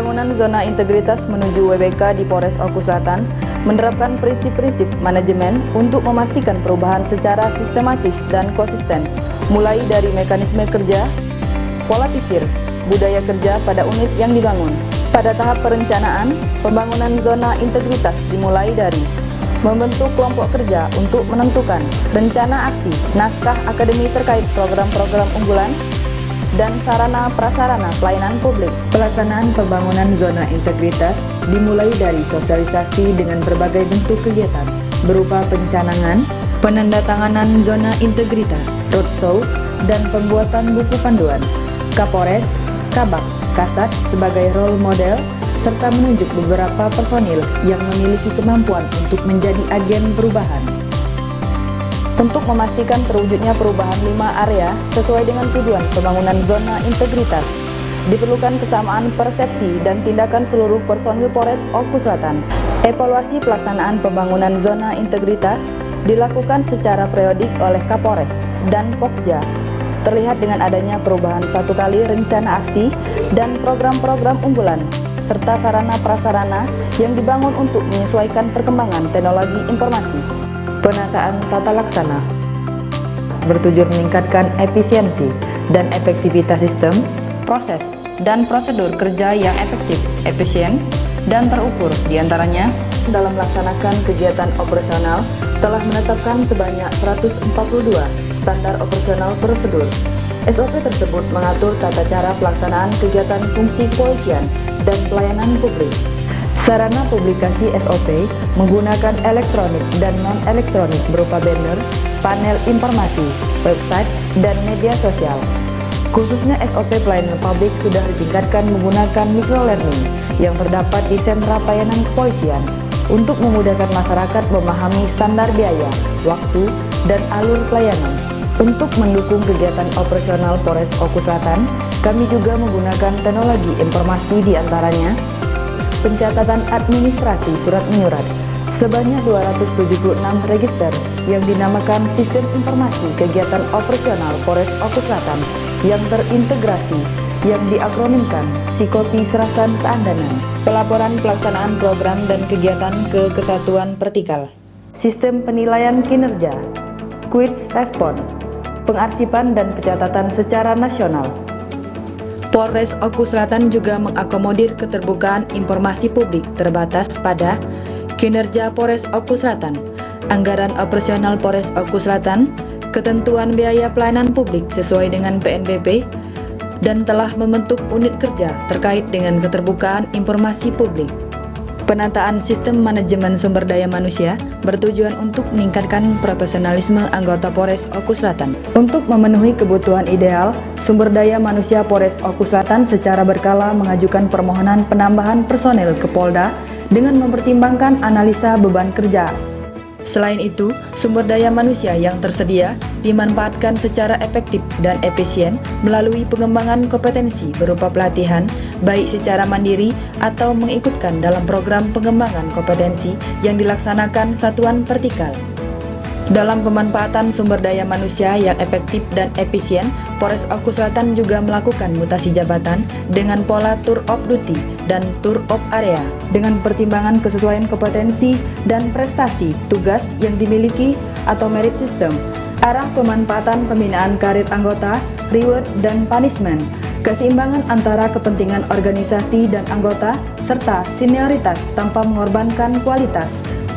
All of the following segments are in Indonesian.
Pembangunan zona integritas menuju WBK di Polres Oku Selatan menerapkan prinsip-prinsip manajemen untuk memastikan perubahan secara sistematis dan konsisten, mulai dari mekanisme kerja, pola pikir, budaya kerja pada unit yang dibangun. Pada tahap perencanaan, pembangunan zona integritas dimulai dari membentuk kelompok kerja untuk menentukan rencana aksi, naskah akademi terkait program-program unggulan, dan sarana-prasarana pelayanan publik. Pelaksanaan pembangunan zona integritas dimulai dari sosialisasi dengan berbagai bentuk kegiatan berupa pencanangan, penandatanganan zona integritas, roadshow, dan pembuatan buku panduan. Kapolres, Kabak, Kasat sebagai role model, serta menunjuk beberapa personil yang memiliki kemampuan untuk menjadi agen perubahan. Untuk memastikan terwujudnya perubahan 5 area sesuai dengan tujuan pembangunan zona integritas, diperlukan kesamaan persepsi dan tindakan seluruh personil Polres Oku Selatan. Evaluasi pelaksanaan pembangunan zona integritas dilakukan secara periodik oleh Kapolres dan Pokja. Terlihat dengan adanya perubahan 1 kali rencana aksi dan program-program unggulan, serta sarana-prasarana yang dibangun untuk menyesuaikan perkembangan teknologi informasi. Penataan tata laksana bertujuan meningkatkan efisiensi dan efektivitas sistem, proses, dan prosedur kerja yang efektif, efisien, dan terukur. Di antaranya, dalam melaksanakan kegiatan operasional telah menetapkan sebanyak 142 standar operasional prosedur. SOP tersebut mengatur tata cara pelaksanaan kegiatan fungsi kepolisian dan pelayanan publik. Sarana publikasi SOP menggunakan elektronik dan non-elektronik berupa banner, panel informasi, website, dan media sosial. Khususnya SOP pelayanan publik sudah ditingkatkan menggunakan microlearning yang terdapat di sentra pelayanan kepolisian untuk memudahkan masyarakat memahami standar biaya, waktu, dan alur pelayanan. Untuk mendukung kegiatan operasional Polres Oku Selatan, kami juga menggunakan teknologi informasi di antaranya pencatatan administrasi surat menyurat sebanyak 276 register yang dinamakan Sistem Informasi Kegiatan Operasional Polres Oku Selatan yang terintegrasi yang diakronimkan Psikopi Serasan Seandanan. Pelaporan pelaksanaan program dan kegiatan ke Kesatuan Vertikal. Sistem penilaian kinerja, quiz respon, pengarsipan dan pencatatan secara nasional. Polres Oku Selatan juga mengakomodir keterbukaan informasi publik terbatas pada kinerja Polres Oku Selatan, anggaran operasional Polres Oku Selatan, ketentuan biaya pelayanan publik sesuai dengan PNBP, dan telah membentuk unit kerja terkait dengan keterbukaan informasi publik. Penataan sistem manajemen sumber daya manusia bertujuan untuk meningkatkan profesionalisme anggota Polres Oku Selatan. Untuk memenuhi kebutuhan ideal, sumber daya manusia Polres Oku Selatan secara berkala mengajukan permohonan penambahan personel ke Polda dengan mempertimbangkan analisa beban kerja. Selain itu, sumber daya manusia yang tersedia dimanfaatkan secara efektif dan efisien melalui pengembangan kompetensi berupa pelatihan, baik secara mandiri atau mengikutkan dalam program pengembangan kompetensi yang dilaksanakan satuan vertikal. Dalam pemanfaatan sumber daya manusia yang efektif dan efisien, Polres Oku Selatan juga melakukan mutasi jabatan dengan pola tour of duty dan tour of area dengan pertimbangan kesesuaian kompetensi dan prestasi tugas yang dimiliki atau merit system, arah pemanfaatan pembinaan karir anggota, reward dan punishment, keseimbangan antara kepentingan organisasi dan anggota, serta senioritas tanpa mengorbankan kualitas.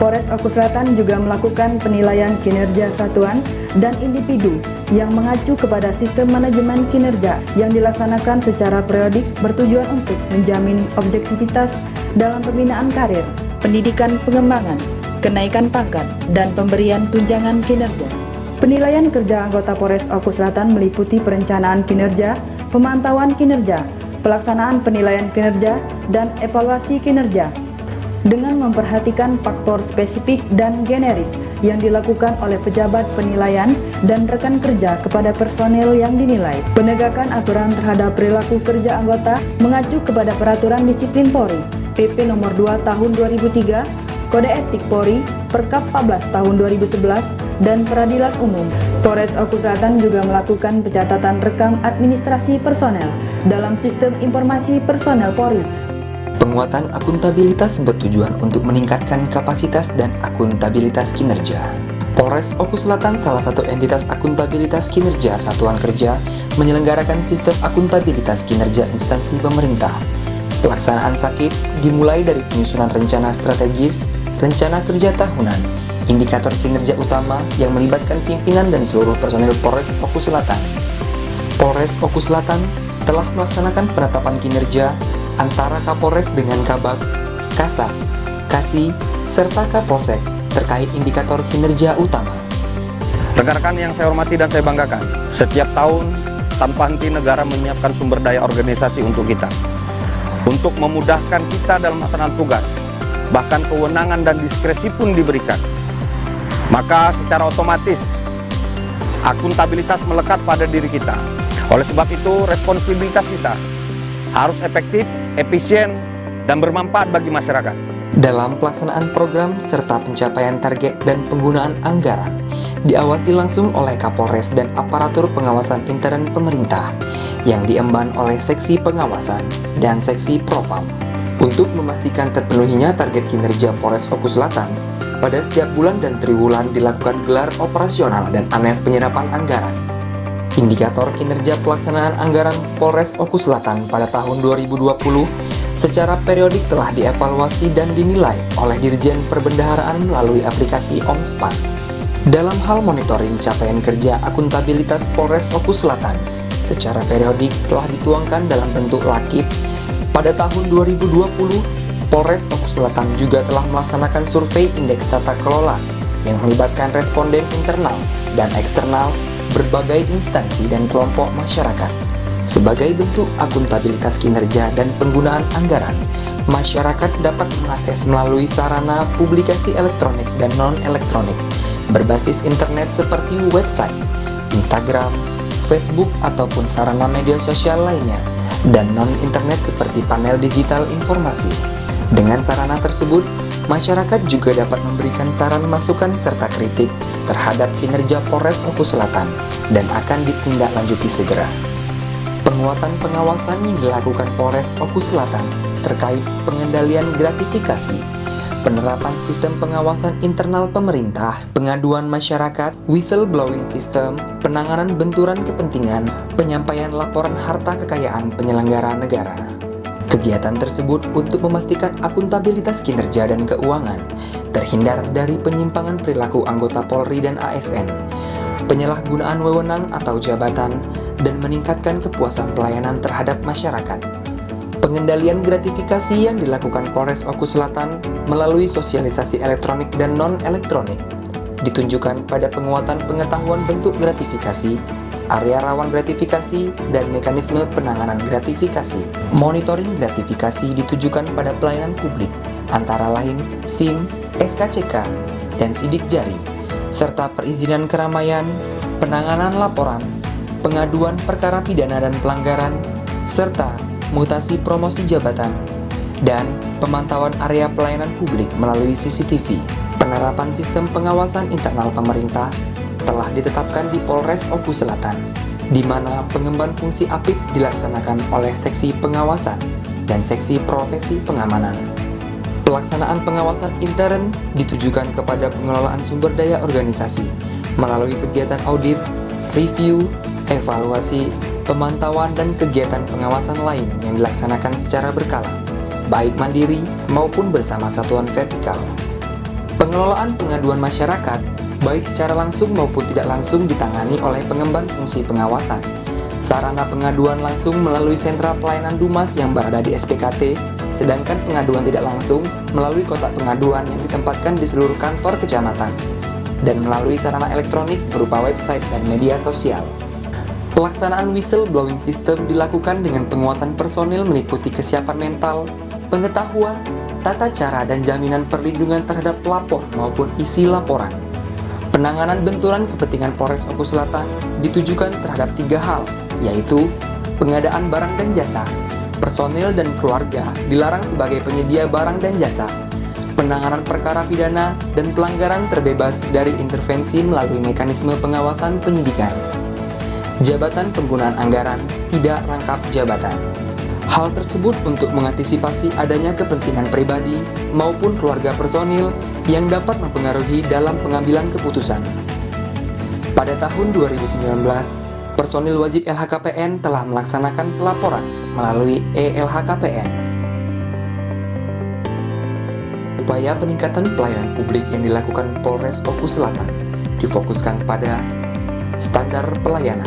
Polres Oku Selatan juga melakukan penilaian kinerja satuan dan individu yang mengacu kepada sistem manajemen kinerja yang dilaksanakan secara periodik bertujuan untuk menjamin objektivitas dalam pembinaan karir, pendidikan pengembangan, kenaikan pangkat, dan pemberian tunjangan kinerja. Penilaian kerja anggota Polres Oku Selatan meliputi perencanaan kinerja, pemantauan kinerja, pelaksanaan penilaian kinerja, dan evaluasi kinerja dengan memperhatikan faktor spesifik dan generik yang dilakukan oleh pejabat penilaian dan rekan kerja kepada personel yang dinilai. Penegakan aturan terhadap perilaku kerja anggota mengacu kepada Peraturan Disiplin Polri PP Nomor 2 Tahun 2003, Kode Etik Polri Perkap 14 Tahun 2011, dan Peradilan Umum. Polres Oku Selatan juga melakukan pencatatan rekam administrasi personel dalam Sistem Informasi Personel Polri Penguatan akuntabilitas bertujuan untuk meningkatkan kapasitas dan akuntabilitas kinerja. Polres Oku Selatan, salah satu entitas akuntabilitas kinerja satuan kerja, menyelenggarakan sistem akuntabilitas kinerja instansi pemerintah. Pelaksanaan SAKIP dimulai dari penyusunan rencana strategis, rencana kerja tahunan, indikator kinerja utama yang melibatkan pimpinan dan seluruh personel Polres Oku Selatan. Polres Oku Selatan telah melaksanakan penetapan kinerja antara Kapolres dengan Kabag, Kasat, Kasih, serta Kapolsek terkait indikator kinerja utama. Rekan-rekan yang saya hormati dan saya banggakan, setiap tahun tanpa henti negara menyiapkan sumber daya organisasi untuk kita, untuk memudahkan kita dalam melaksanakan tugas, bahkan kewenangan dan diskresi pun diberikan. Maka secara otomatis akuntabilitas melekat pada diri kita. Oleh sebab itu responsibilitas kita harus efektif, efisien, dan bermanfaat bagi masyarakat. Dalam pelaksanaan program serta pencapaian target dan penggunaan anggaran, diawasi langsung oleh Kapolres dan aparatur pengawasan intern pemerintah yang diemban oleh Seksi Pengawasan dan Seksi Propam. Untuk memastikan terpenuhinya target kinerja Polres Oku Selatan, pada setiap bulan dan triwulan dilakukan gelar operasional dan aneh penyerapan anggaran. Indikator kinerja pelaksanaan anggaran Polres Oku Selatan pada tahun 2020 secara periodik telah dievaluasi dan dinilai oleh Dirjen Perbendaharaan melalui aplikasi OMSPAN. Dalam hal monitoring capaian kerja akuntabilitas Polres Oku Selatan, secara periodik telah dituangkan dalam bentuk lakip. Pada tahun 2020, Polres Oku Selatan juga telah melaksanakan survei indeks tata kelola yang melibatkan responden internal dan eksternal berbagai instansi dan kelompok masyarakat. Sebagai bentuk akuntabilitas kinerja dan penggunaan anggaran, masyarakat dapat mengakses melalui sarana publikasi elektronik dan non-elektronik berbasis internet seperti website, Instagram, Facebook, ataupun sarana media sosial lainnya, dan non-internet seperti panel digital informasi. Dengan sarana tersebut, masyarakat juga dapat memberikan saran masukan serta kritik terhadap kinerja Polres Oku Selatan dan akan ditindaklanjuti segera. Penguatan pengawasan yang dilakukan Polres Oku Selatan terkait pengendalian gratifikasi, penerapan sistem pengawasan internal pemerintah, pengaduan masyarakat, whistleblowing system, penanganan benturan kepentingan, penyampaian laporan harta kekayaan penyelenggara negara. Kegiatan tersebut untuk memastikan akuntabilitas kinerja dan keuangan, terhindar dari penyimpangan perilaku anggota Polri dan ASN, penyalahgunaan wewenang atau jabatan, dan meningkatkan kepuasan pelayanan terhadap masyarakat. Pengendalian gratifikasi yang dilakukan Polres Oku Selatan melalui sosialisasi elektronik dan non-elektronik ditunjukkan pada penguatan pengetahuan bentuk gratifikasi, area rawan gratifikasi, dan mekanisme penanganan gratifikasi. Monitoring gratifikasi ditujukan pada pelayanan publik, antara lain SIM, SKCK, dan sidik jari, serta perizinan keramaian, penanganan laporan, pengaduan perkara pidana dan pelanggaran, serta mutasi promosi jabatan, dan pemantauan area pelayanan publik melalui CCTV. Penerapan sistem pengawasan internal pemerintah telah ditetapkan di Polres Oku Selatan, di mana pengemban fungsi APIP dilaksanakan oleh Seksi Pengawasan dan Seksi Profesi Pengamanan. Pelaksanaan pengawasan intern ditujukan kepada pengelolaan sumber daya organisasi melalui kegiatan audit, review, evaluasi, pemantauan, dan kegiatan pengawasan lain yang dilaksanakan secara berkala, baik mandiri maupun bersama satuan vertikal. Pengelolaan pengaduan masyarakat, baik secara langsung maupun tidak langsung, ditangani oleh pengemban fungsi pengawasan. Sarana pengaduan langsung melalui sentra pelayanan Dumas yang berada di SPKT, sedangkan pengaduan tidak langsung melalui kotak pengaduan yang ditempatkan di seluruh kantor kecamatan, dan melalui sarana elektronik berupa website dan media sosial. Pelaksanaan whistleblowing system dilakukan dengan penguatan personil meliputi kesiapan mental, pengetahuan, tata cara, dan jaminan perlindungan terhadap pelapor maupun isi laporan. Penanganan benturan kepentingan Polres Oku Selatan ditujukan terhadap 3 hal, yaitu pengadaan barang dan jasa, personil dan keluarga dilarang sebagai penyedia barang dan jasa, penanganan perkara pidana, dan pelanggaran terbebas dari intervensi melalui mekanisme pengawasan penyidikan. Jabatan penggunaan anggaran tidak rangkap jabatan. Hal tersebut untuk mengantisipasi adanya kepentingan pribadi maupun keluarga personil yang dapat mempengaruhi dalam pengambilan keputusan. Pada tahun 2019, personil wajib LHKPN telah melaksanakan pelaporan melalui e-LHKPN. Upaya peningkatan pelayanan publik yang dilakukan Polres Oku Selatan difokuskan pada standar pelayanan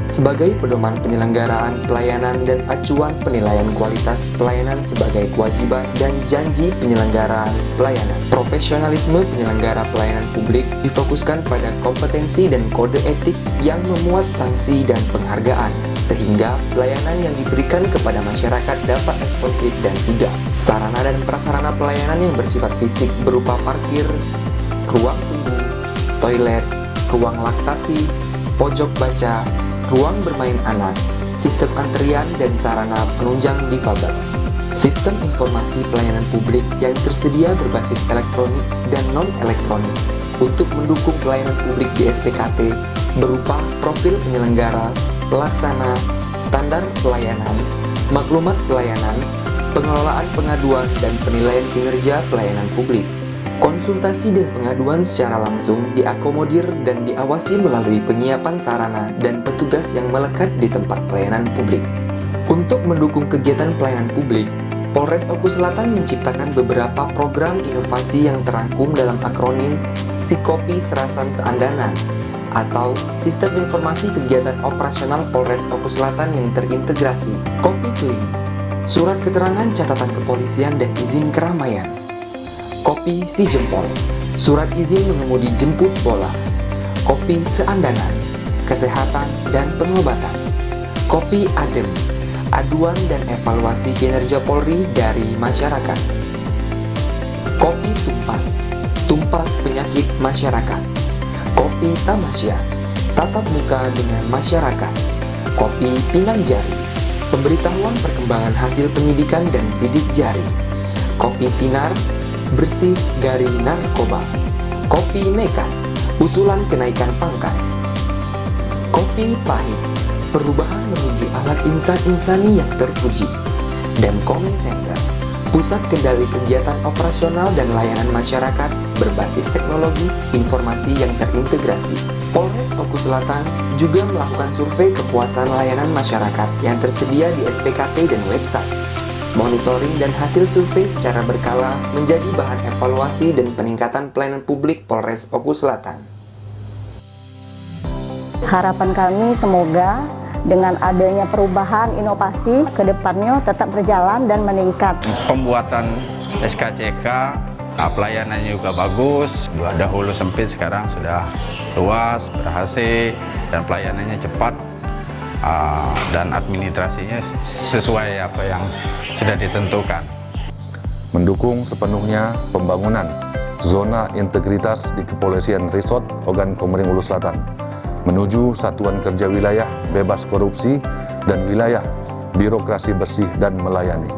sebagai pedoman penyelenggaraan pelayanan dan acuan penilaian kualitas pelayanan sebagai kewajiban dan janji penyelenggaraan pelayanan. Profesionalisme penyelenggara pelayanan publik difokuskan pada kompetensi dan kode etik yang memuat sanksi dan penghargaan, sehingga pelayanan yang diberikan kepada masyarakat dapat responsif dan sigap. Sarana dan prasarana pelayanan yang bersifat fisik berupa parkir, ruang tunggu, toilet, ruang laktasi, pojok baca, ruang bermain anak, sistem antrian, dan sarana penunjang difabel. Sistem informasi pelayanan publik yang tersedia berbasis elektronik dan non-elektronik untuk mendukung pelayanan publik di SPKT berupa profil penyelenggara, pelaksana, standar pelayanan, maklumat pelayanan, pengelolaan pengaduan, dan penilaian kinerja pelayanan publik. Konsultasi dan pengaduan secara langsung diakomodir dan diawasi melalui penyiapan sarana dan petugas yang melekat di tempat pelayanan publik. Untuk mendukung kegiatan pelayanan publik, Polres Oku Selatan menciptakan beberapa program inovasi yang terangkum dalam akronim Sikopi Serasan Seandanan atau Sistem Informasi Kegiatan Operasional Polres Oku Selatan yang terintegrasi, Kopi Kling, Surat Keterangan Catatan Kepolisian dan Izin Keramaian, Kopi Si Jempol, Surat Izin Mengemudi Jemput Bola, Kopi Seandanan, Kesehatan dan Pengobatan, Kopi Adem, Aduan dan Evaluasi Kinerja Polri dari Masyarakat, Kopi Tumpas, Tumpas Penyakit Masyarakat, Kopi Tamasya, Tatap Muka dengan Masyarakat, Kopi Pinang Jari, Pemberitahuan Perkembangan Hasil Penyidikan dan Sidik Jari, Kopi Sinar, Bersih dari Narkoba, Kopi Nekat, Usulan Kenaikan Pangkat, Kopi Pahit, Perubahan menuju Ahlak Insan Insani yang terpuji, dan Comment Center, Pusat Kendali Kegiatan Operasional dan Layanan Masyarakat berbasis teknologi informasi yang terintegrasi. Polres Oku Selatan juga melakukan survei kepuasan layanan masyarakat yang tersedia di SPKT dan website. Monitoring dan hasil survei secara berkala menjadi bahan evaluasi dan peningkatan pelayanan publik Polres Oku Selatan. Harapan kami semoga dengan adanya perubahan inovasi ke depannya tetap berjalan dan meningkat. Pembuatan SKCK, pelayanannya juga bagus. Dahulu sempit, sekarang sudah luas, ber-AC, dan pelayanannya cepat. Dan administrasinya sesuai apa yang sudah ditentukan. Mendukung sepenuhnya pembangunan zona integritas di Kepolisian Resort Ogan Komering Ulu Selatan menuju satuan kerja wilayah bebas korupsi dan wilayah birokrasi bersih dan melayani.